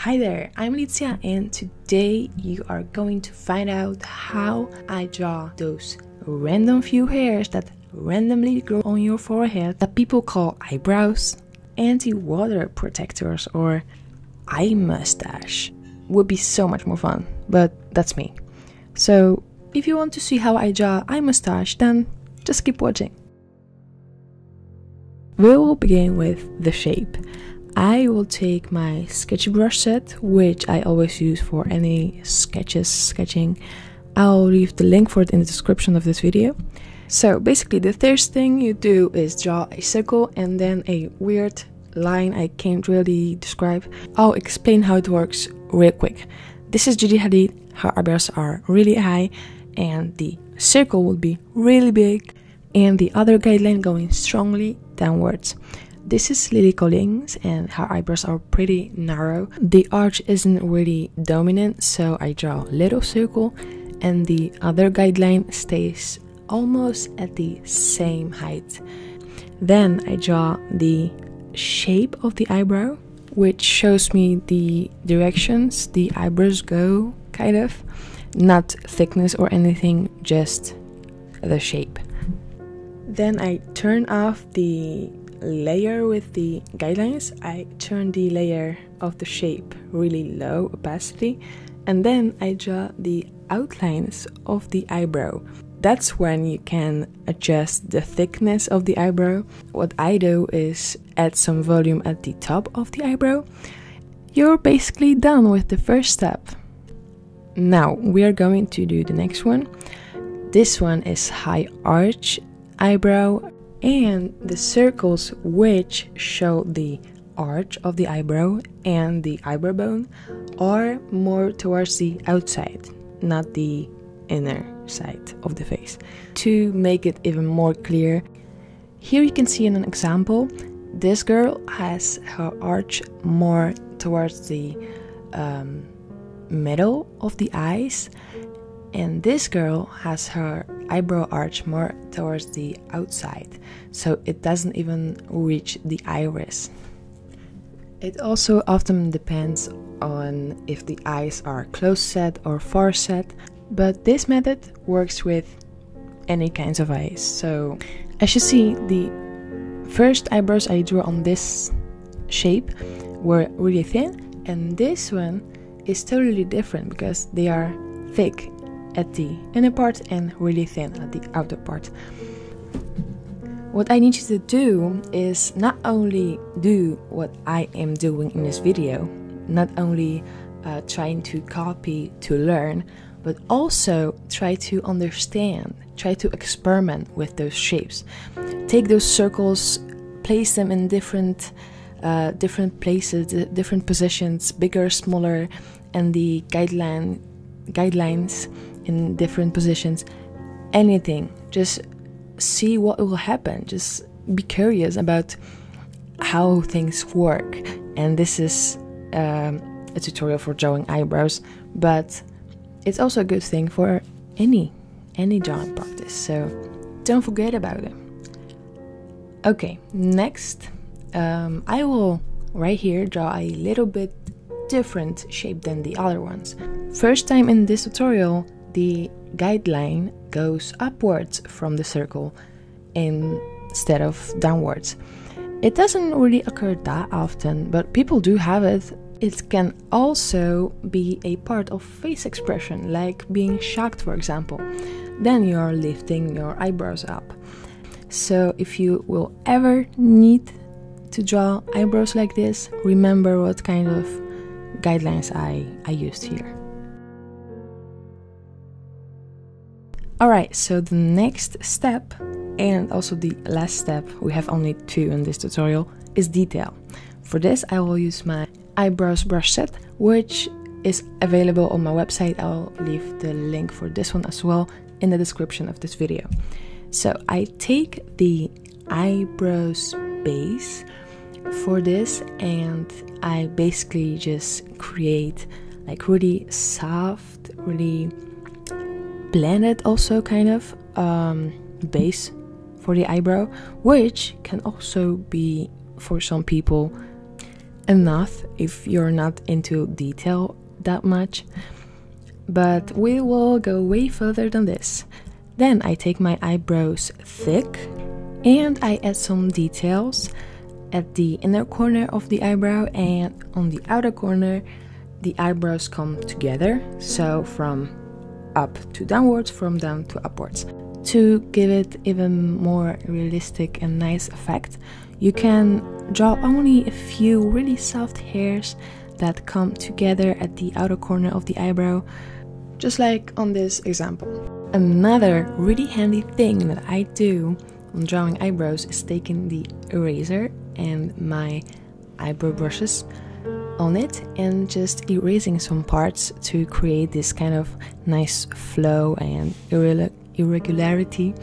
Hi there, I'm Licia, and today you are going to find out how I draw those random few hairs that randomly grow on your forehead that people call eyebrows, anti-water protectors, or eye mustache. Would be so much more fun, but that's me. So if you want to see how I draw eye mustache, then just keep watching. We will begin with the shape. I will take my Sketchy Brush Set, which I always use for any sketching. I'll leave the link for it in the description of this video. So basically the first thing you do is draw a circle and then a weird line I can't really describe. I'll explain how it works real quick. This is Gigi Hadid, her eyebrows are really high and the circle will be really big and the other guideline going strongly downwards. This is Lily Collins and her eyebrows are pretty narrow. The arch isn't really dominant, so I draw a little circle and the other guideline stays almost at the same height. Then I draw the shape of the eyebrow, which shows me the directions the eyebrows go, kind of. Not thickness or anything, just the shape. Then I turn off the layer with the guidelines. I turn the layer of the shape really low opacity, and then I draw the outlines of the eyebrow. That's when you can adjust the thickness of the eyebrow. What I do is add some volume at the top of the eyebrow. You're basically done with the first step. Now we are going to do the next one. This one is high arch eyebrow, and the circles which show the arch of the eyebrow and the eyebrow bone are more towards the outside, not the inner side of the face. To make it even more clear, here you can see in an example, this girl has her arch more towards the middle of the eyes, and this girl has her eyebrow arch more towards the outside, so it doesn't even reach the iris. It also often depends on if the eyes are close set or far set, but this method works with any kinds of eyes. So as you see, the first eyebrows I drew on this shape were really thin, and this one is totally different because they are thick at the inner part and really thin at the outer part. What I need you to do is not only do what I am doing in this video, not only trying to copy to learn, but also try to understand, try to experiment with those shapes. Take those circles, place them in different places, different positions, bigger, smaller, and the guidelines in different positions. Anything, just see what will happen. Just be curious about how things work. And this is a tutorial for drawing eyebrows, but it's also a good thing for any drawing practice, so don't forget about it. Okay, next I will right here draw a little bit different shape than the other ones. First time in this tutorial, the guideline goes upwards from the circle instead of downwards. It doesn't really occur that often, but people do have it. It can also be a part of face expression, like being shocked, for example. Then you're lifting your eyebrows up. So if you will ever need to draw eyebrows like this, remember what kind of guidelines I used here. Alright, so the next step, and also the last step, we have only two in this tutorial, is detail. For this I will use my Eyebrows brush set, which is available on my website. I'll leave the link for this one as well in the description of this video. So I take the eyebrows base for this and I basically just create like really soft, really blended also kind of base for the eyebrow, which can also be for some people enough if you're not into detail that much, but we will go way further than this. Then I take my eyebrows thick and I add some details at the inner corner of the eyebrow, and on the outer corner the eyebrows come together, so from up to downwards, from down to upwards. To give it even more realistic and nice effect, you can draw only a few really soft hairs that come together at the outer corner of the eyebrow, just like on this example. Another really handy thing that I do when drawing eyebrows is taking the eraser and my eyebrow brushes on it and just erasing some parts to create this kind of nice flow and irregularity,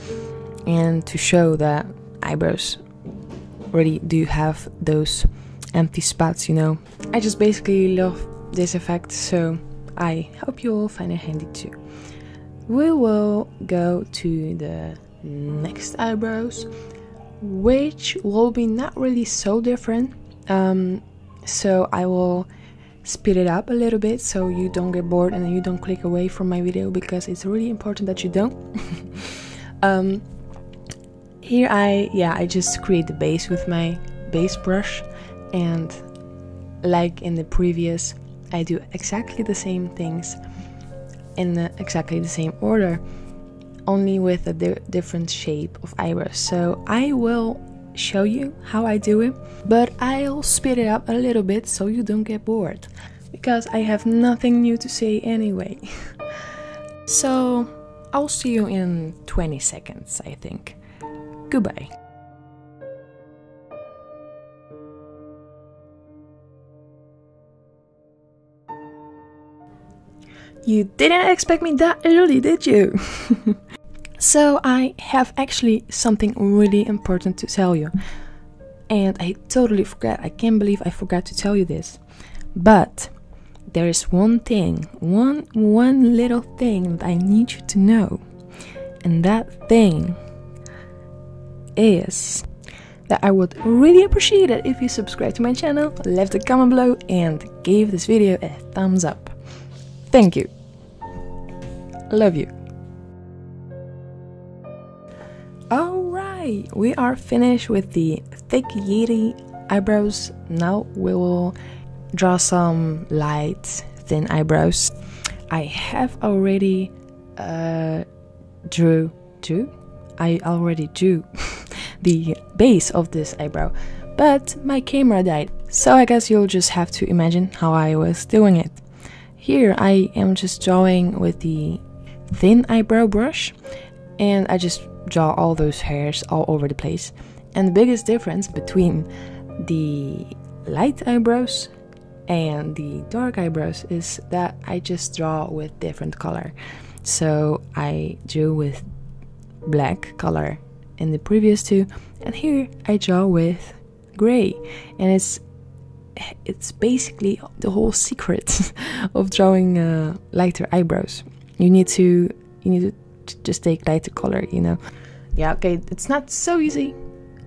and to show that eyebrows really do have those empty spots, you know. I just basically love this effect, so I hope you all find it handy too. We will go to the next eyebrows, which will be not really so different, so I will speed it up a little bit so you don't get bored and you don't click away from my video, because it's really important that you don't. Here I just create the base with my base brush, and like in the previous, I do exactly the same things in exactly the same order, only with a different shape of eyebrows. So I will show you how I do it, but I'll speed it up a little bit so you don't get bored, because I have nothing new to say anyway. So I'll see you in 20 seconds, I think. Goodbye. You didn't expect me that early, did you? So I have actually something really important to tell you. And I totally forgot. I can't believe I forgot to tell you this. But there is one thing, one little thing that I need you to know. And that thing is that I would really appreciate it if you subscribe to my channel, left a comment below, and gave this video a thumbs up. Thank you. Love you. Alright, we are finished with the thick Yeti eyebrows. Now we will draw some light, thin eyebrows. I have already drew the base of this eyebrow, but my camera died, so I guess you'll just have to imagine how I was doing it. Here I am just drawing with the thin eyebrow brush, and I just draw all those hairs all over the place. And the biggest difference between the light eyebrows and the dark eyebrows is that I just draw with different color. So I drew with black color in the previous two, and here I draw with gray, and it's basically the whole secret of drawing lighter eyebrows. You need to just take lighter color, you know. Yeah, okay, it's not so easy.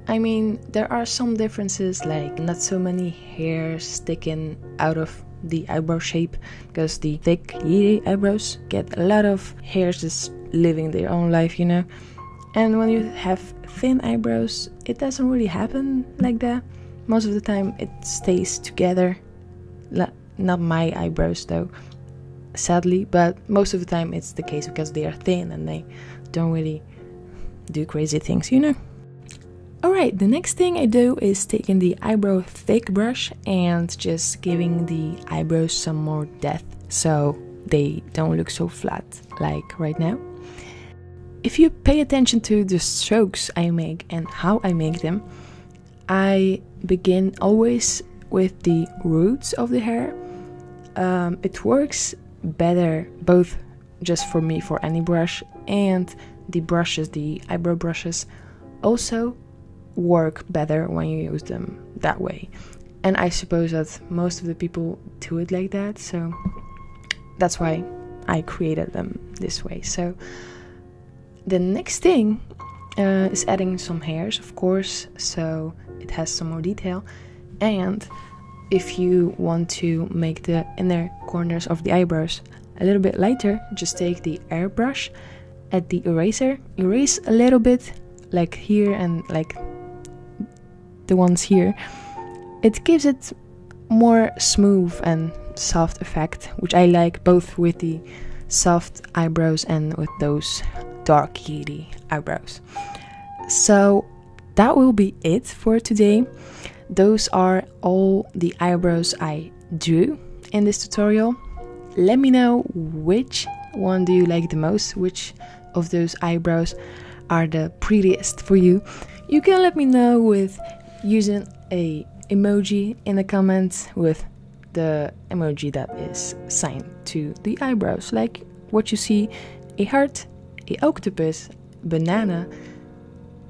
I mean, there are some differences, like not so many hairs sticking out of the eyebrow shape, because the thick eyebrows get a lot of hairs just living their own life, you know. And when you have thin eyebrows, it doesn't really happen like that. Most of the time it stays together. Not my eyebrows though, sadly, but most of the time it's the case because they are thin and they don't really do crazy things, you know. Alright, the next thing I do is taking the eyebrow thick brush and just giving the eyebrows some more depth so they don't look so flat like right now. If you pay attention to the strokes I make and how I make them, I begin always with the roots of the hair. It works better both just for me, for any brush, and the brushes, the eyebrow brushes, also work better when you use them that way. And I suppose that most of the people do it like that, so that's why I created them this way. So the next thing is adding some hairs, of course, so it has some more detail. And if you want to make the inner corners of the eyebrows a little bit lighter, just take the airbrush at the eraser, erase a little bit, like here and like the ones here. It gives it more smooth and soft effect, which I like, both with the soft eyebrows and with those dark kitty eyebrows. So that will be it for today. Those are all the eyebrows I drew in this tutorial. Let me know which one do you like the most, which of those eyebrows are the prettiest for you. You can let me know with using a emoji in the comments, with the emoji that is signed to the eyebrows, like what you see: a heart, a octopus, banana,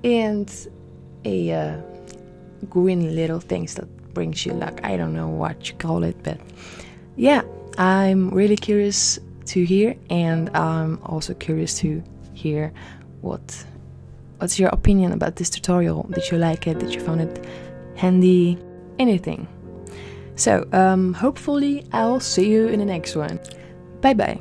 and a green little things that brings you luck. I don't know what you call it, but yeah, I'm really curious to hear, and I'm also curious to hear what's your opinion about this tutorial. Did you like it? Did you find it handy? Anything. So hopefully I'll see you in the next one. Bye bye.